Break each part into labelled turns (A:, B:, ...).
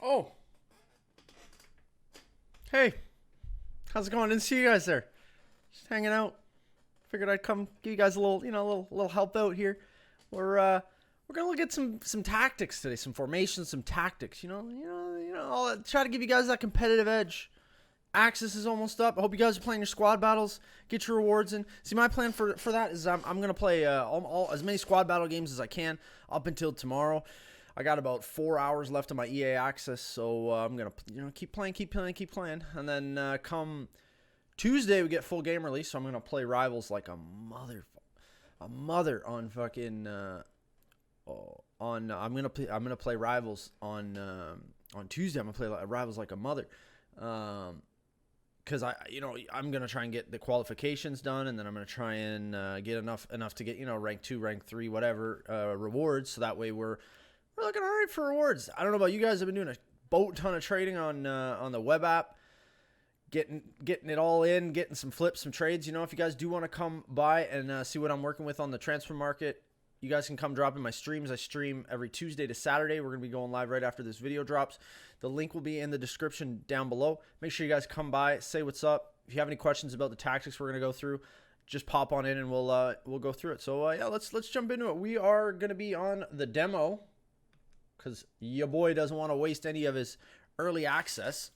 A: Oh, hey, how's it going? Didn't see you guys there. Just hanging out. Figured I'd come give you guys a little, little help out here. We're gonna look at some tactics today, some formations, some tactics. I'll try to give you guys that competitive edge. Axis is almost up. I hope you guys are playing your squad battles. Get your rewards in. See, my plan for that is I'm gonna play all as many squad battle games as I can up until tomorrow. I got about 4 hours left of my EA access, so I'm gonna keep playing, and then come Tuesday we get full game release. So I'm gonna play Rivals like a mother on fucking I'm gonna play Rivals on Tuesday. I'm gonna play Rivals like a mother, because I'm gonna try and get the qualifications done, and then I'm gonna try and get enough to get rank 2, rank 3, whatever rewards. So that way we're looking all right for rewards. I don't know about you guys. I've been doing a boat ton of trading on the web app, getting it all in, getting some flips, some trades. If you guys do want to come by and see what I'm working with on the transfer market, you guys can come drop in my streams. I stream every Tuesday to Saturday. We're going to be going live right after this video drops. The link will be in the description down below. Make sure you guys come by, say what's up. If you have any questions about the tactics we're going to go through, just pop on in and we'll go through it. So yeah, let's jump into it. We are going to be on the demo, because your boy doesn't want to waste any of his early access.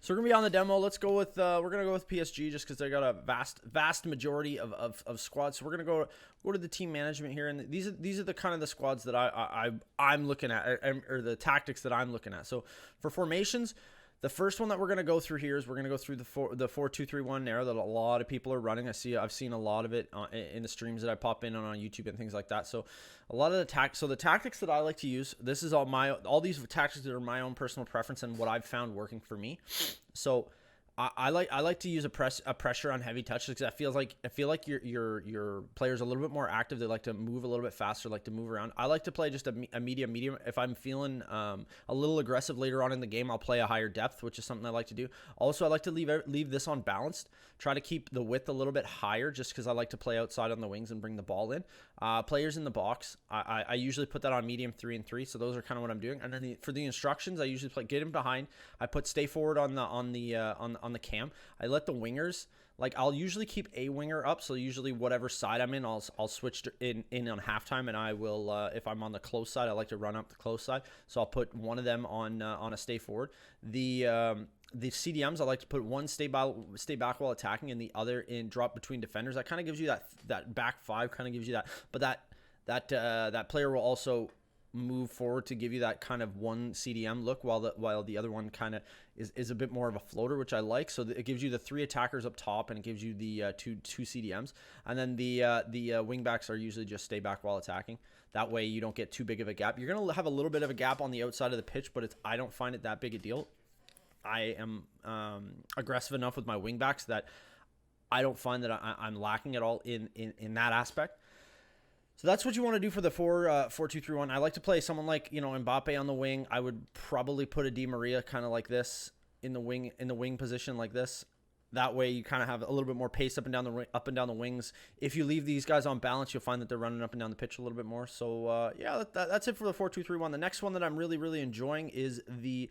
A: So we're gonna be on the demo. Let's go with we're gonna go with PSG just because they got a vast majority of squads. So we're gonna go to the team management here, and these are the kind of the squads that I'm looking at, or the tactics that I'm looking at. So for formations, the first one that we're going to go through here is we're going to go through the 4-2-3-1 narrow that a lot of people are running. I've seen a lot of it in the streams that I pop in on YouTube and things like that. So a lot of the tactics that I like to use, this is all these tactics that are my own personal preference and what I've found working for me. So I like to use a pressure on heavy touch, because I feel like your players are a little bit more active. They like to move a little bit faster, like to move around. I like to play just a medium. If I'm feeling a little aggressive later on in the game, I'll play a higher depth, which is something I like to do. Also, I like to leave this on balanced. Try to keep the width a little bit higher, just because I like to play outside on the wings and bring the ball in. Players in the box, I usually put that on medium 3 and 3. So those are kind of what I'm doing. And then for the instructions, I usually get him behind. I put stay forward on the cam. I let the wingers, I'll usually keep a winger up, so usually whatever side I'm in, I'll switch in on halftime, and I will if I'm on the close side, I like to run up the close side, so I'll put one of them on a stay forward. The CDMs, I like to put one stay back while attacking, and the other in drop between defenders. That kind of gives you that back five, kind of gives you that, but that player will also move forward to give you that kind of one CDM look, while the other one kind of is a bit more of a floater, which I like. So it gives you the 3 attackers up top, and it gives you the two CDMs, and then the wing backs are usually just stay back while attacking. That way you don't get too big of a gap. You're gonna have a little bit of a gap on the outside of the pitch, but I don't find it that big a deal. I am aggressive enough with my wing backs that I don't find that I'm lacking at all in that aspect. So that's what you want to do for the 4-2-3-1. I like to play someone like Mbappe on the wing. I would probably put a Di Maria kind of like this in the wing position like this. That way you kind of have a little bit more pace up and down the wings. If you leave these guys on balance, you'll find that they're running up and down the pitch a little bit more. So yeah, that's it for the 4-2-3-1. The next one that I'm really enjoying is the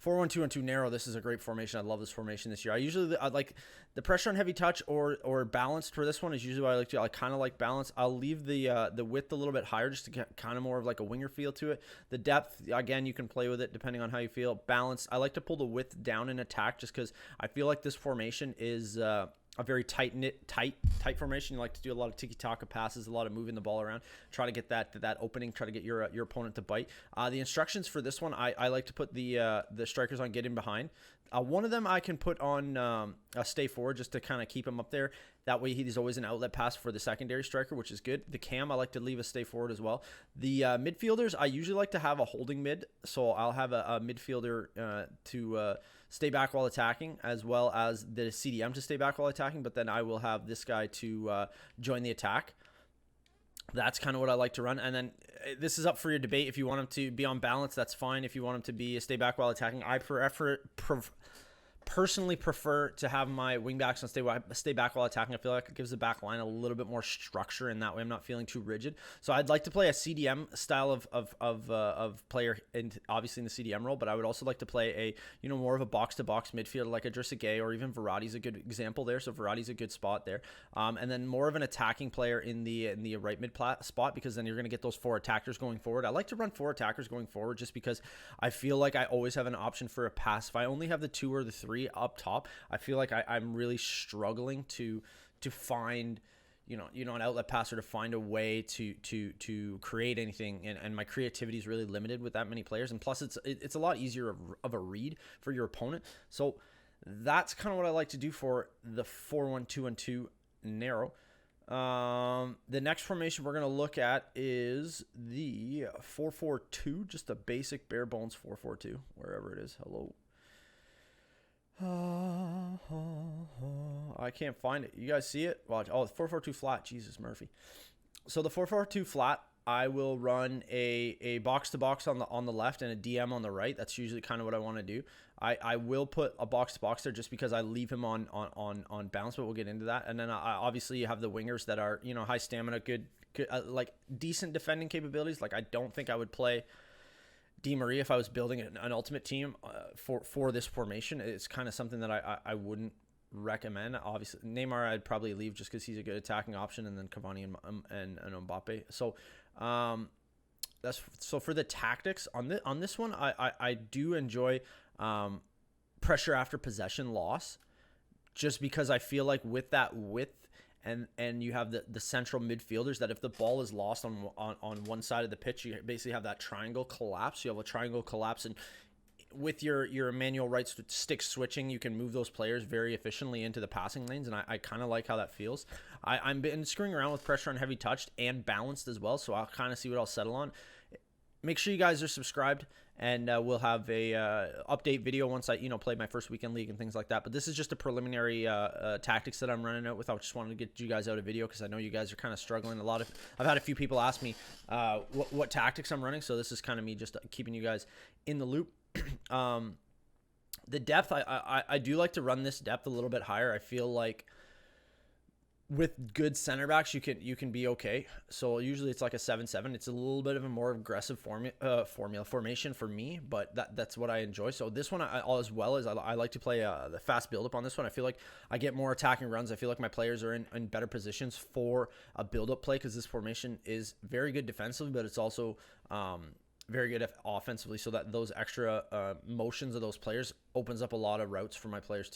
A: 4-1-2-1-2 narrow. This is a great formation. I love this formation this year. I like the pressure on heavy touch or balanced for this one is usually what I like to do. I kind of like balance. I'll leave the width a little bit higher, just to get kind of more of like a winger feel to it. The depth, again, you can play with it depending on how you feel. Balance, I like to pull the width down in attack, just because I feel like this formation is a very tight formation. You like to do a lot of tiki-taka passes, a lot of moving the ball around, try to get that opening, try to get your opponent to bite. The instructions for this one, I like to put the strikers on get in behind. One of them I can put on a stay forward, just to kind of keep him up there. That way he's always an outlet pass for the secondary striker, which is good. The cam, I like to leave a stay forward as well. The midfielders, I usually like to have a holding mid, so I'll have a midfielder to stay back while attacking, as well as the CDM to stay back while attacking, but then I will have this guy to join the attack. That's kind of what I like to run. And then this is up for your debate. If you want him to be on balance, that's fine. If you want him to be a stay back while attacking, I personally prefer to have my wingbacks and stay back while attacking. I feel like it gives the back line a little bit more structure, and that way I'm not feeling too rigid. So I'd like to play a CDM style of player, obviously in the CDM role, but I would also like to play a more of a box-to-box midfielder like a Gay, or even Verratti's a good example there. So Verratti's a good spot there, and then more of an attacking player in the right mid spot, because then you're going to get those 4 attackers going forward. I like to run 4 attackers going forward just because I feel like I always have an option for a pass. If I only have the 2 or the 3 up top, I feel like I'm really struggling to find an outlet pass, or to find a way to create anything, and my creativity is really limited with that many players. And plus it's a lot easier of a read for your opponent. So that's kind of what I like to do for the 4-1-2-1-2 narrow. The next formation we're going to look at is the 4-4-2, just a basic bare bones 4-4-2, wherever it is. Hello. I can't find it. You guys see it? Watch. Oh, 4-4-2 flat. Jesus, Murphy. So the 4-4-2 flat, I will run a box-to-box on the left and a DM on the right. That's usually kind of what I want to do. I will put a box-to-box there just because I leave him on bounce, but we'll get into that. And then obviously you have the wingers that are, high stamina, good like decent defending capabilities. Like I don't think I would play Di Maria if I was building an ultimate team for this formation. It's kind of something that I wouldn't recommend. Obviously Neymar I'd probably leave just because he's a good attacking option, and then Cavani and Mbappe. So so for the tactics on this one, I do enjoy pressure after possession loss, just because I feel like with that width and you have the central midfielders, that if the ball is lost on one side of the pitch, you basically have that triangle collapse. You have a triangle collapse, and with your manual right stick switching, you can move those players very efficiently into the passing lanes, and I kind of like how that feels. I'm been screwing around with pressure on heavy touched and balanced as well, so I'll kind of see what I'll settle on. Make sure you guys are subscribed, and we'll have a update video once I play my first weekend league and things like that. But this is just a preliminary tactics that I'm running out with. I just wanted to get you guys out a video because I know you guys are kind of struggling. I've had a few people ask me what tactics I'm running, so this is kind of me just keeping you guys in the loop. The depth, I do like to run this depth a little bit higher. I feel like with good center backs, you can be okay. So usually it's like a 7-7. It's a little bit of a more aggressive formation for me, but that's what I enjoy. So this one, I like to play the fast build up on this one. I feel like I get more attacking runs. I feel like my players are in better positions for a build up play, because this formation is very good defensively, but it's also very good offensively. So that those extra motions of those players opens up a lot of routes for my players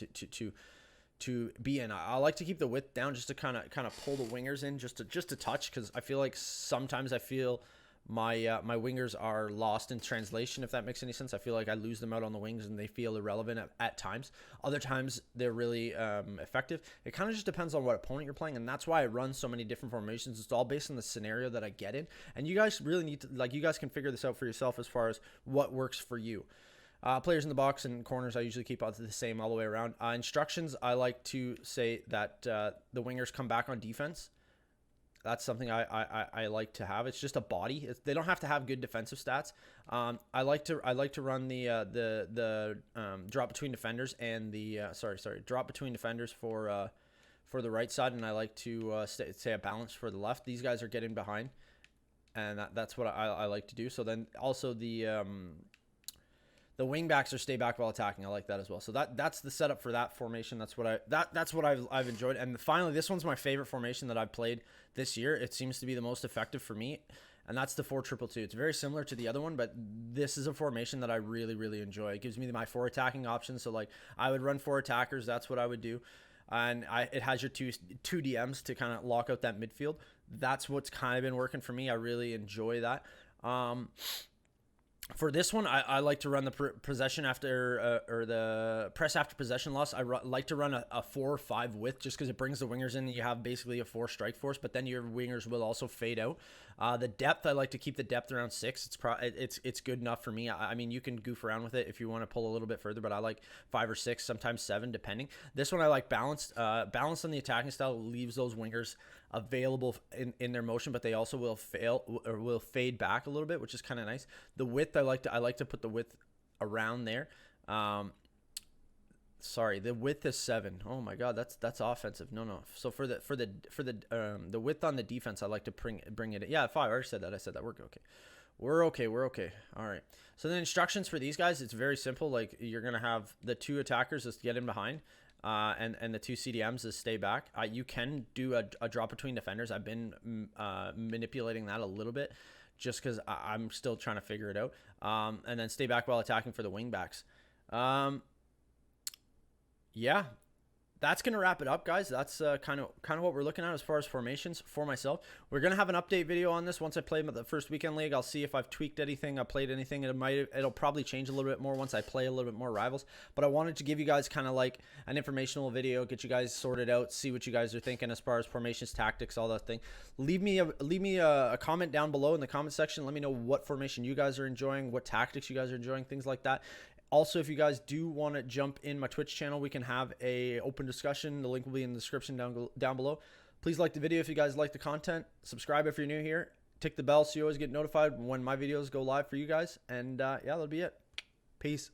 A: to be in. I like to keep the width down just to kind of pull the wingers in just to touch, because I feel like sometimes my my wingers are lost in translation, if that makes any sense. I feel like I lose them out on the wings and they feel irrelevant at times. Other times they're really effective. It kind of just depends on what opponent you're playing, and that's why I run so many different formations. It's all based on the scenario that I get in, and you guys really need to, you guys can figure this out for yourself as far as what works for you. Players in the box and corners, I usually keep out the same all the way around. Instructions, I like to say that the wingers come back on defense. That's something I like to have. It's just a body. They don't have to have good defensive stats. I like to run the drop between defenders and the drop between defenders for the right side, and I like to say a balance for the left. These guys are getting behind, and that's what I like to do. So then also the wing backs are stay back while attacking. I like that as well. So that's the setup for that formation. That's what I've enjoyed. And finally, this one's my favorite formation that I've played this year. It seems to be the most effective for me, and that's the 4-2-2. It's very similar to the other one, but this is a formation that I really, really enjoy. It gives me my 4 attacking options. So I would run 4 attackers. That's what I would do. And it has your two DMs to kind of lock out that midfield. That's what's kind of been working for me. I really enjoy that. For this one, I like to run the possession after or the press after possession loss. I like to run a 4 or 5 width, just because it brings the wingers in. And you have basically a 4 strike force, but then your wingers will also fade out. The depth, I like to keep the depth around 6. It's good enough for me. I mean, you can goof around with it if you want to pull a little bit further, but I like 5 or 6, sometimes 7, depending. This one I like balanced. Balanced on the attacking style leaves those wingers available in their motion, but they also will fade back a little bit, which is kind of nice. The width, I like to put the width around there. Sorry, the width is 7. Oh my God, that's offensive. No. So for the width on the defense, I like to bring it. Yeah, 5. I already said that. I said that. We're okay. We're okay. All right. So the instructions for these guys, it's very simple. Like, you're gonna have the 2 attackers is to get in behind, and the 2 CDMs is stay back. You can do a drop between defenders. I've been manipulating that a little bit, just because I'm still trying to figure it out. And then stay back while attacking for the wing backs. Yeah, that's going to wrap it up, guys. That's kind of what we're looking at as far as formations for myself. We're going to have an update video on this once I play the first weekend league. I'll see if I've tweaked anything, I played anything. It'll probably change a little bit more once I play a little bit more rivals. But I wanted to give you guys kind of like an informational video, get you guys sorted out, see what you guys are thinking as far as formations, tactics, all that thing. Leave me a comment down below in the comment section. Let me know what formation you guys are enjoying, what tactics you guys are enjoying, things like that. Also, if you guys do want to jump in my Twitch channel, we can have a open discussion. The link will be in the description down below. Please like the video if you guys like the content. Subscribe if you're new here. Tick the bell so you always get notified when my videos go live for you guys. And yeah, that'll be it. Peace.